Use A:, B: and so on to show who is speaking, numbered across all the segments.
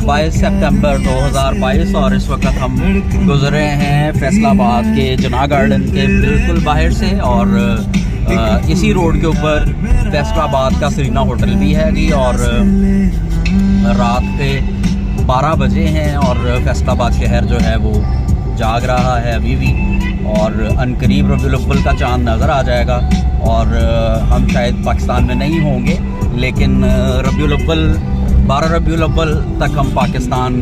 A: 22 सितंबर 2022 और इस वक्त हम गुजरे हैं फैसलाबाद के जना गार्डन के बिल्कुल बाहर से और इसी रोड के ऊपर फैसलाबाद का सरीना होटल भी है जी। और रात के 12 बजे हैं और फैसलाबाद शहर जो है वो जाग रहा है अभी भी। और अनकरीब रबीउल अव्वल का चांद नज़र आ जाएगा और हम शायद पाकिस्तान में नहीं होंगे, लेकिन रबीउल अव्वल 12 रबीउल अव्वल तक हम पाकिस्तान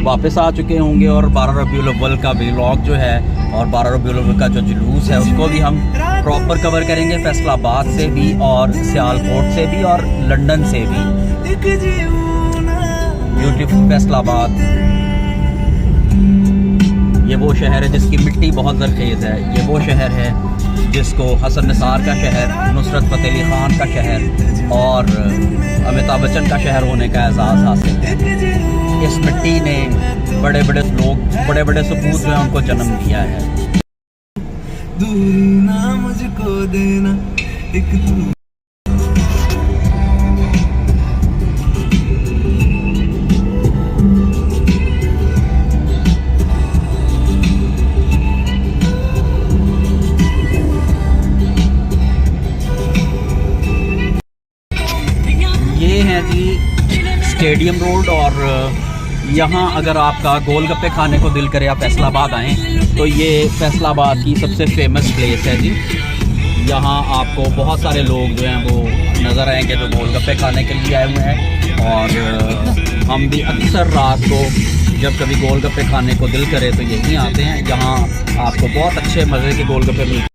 A: वापस आ चुके होंगे और 12 रबीउल अव्वल का व्लॉग जो है और 12 रबीउल अव्वल का जो जुलूस है उसको भी हम प्रॉपर कवर करेंगे, फैसलाबाद से भी और सियालकोट से भी और लंदन से भी। ब्यूटीफुल फैसलाबाद, ये वो शहर है जिसकी मिट्टी बहुत ज़रखेज़ है। ये वो शहर है जिसको हसन निसार का शहर, नुसरत फ़तेह अली ख़ान का शहर और अमिताभ बच्चन का शहर होने का एहसास हासिल है। इस मिट्टी ने बड़े बड़े लोग, बड़े बड़े सपूत जो हैं उनको जन्म दिया है। दूरी ना मुझको देना एक तू। ये है जी स्टेडियम रोड और यहाँ अगर आपका गोलगप्पे खाने को दिल करे आप फैसलाबाद आएँ तो ये फैसलाबाद की सबसे फेमस प्लेस है जी। यहाँ आपको बहुत सारे लोग जो हैं वो नज़र आएंगे जो गोलगप्पे खाने के लिए आए हुए हैं और हम भी अक्सर रात को जब कभी गोलगप्पे खाने को दिल करे तो यहीं आते हैं। यहाँ आपको बहुत अच्छे मज़े के गोलगप्पे मिलते हैं।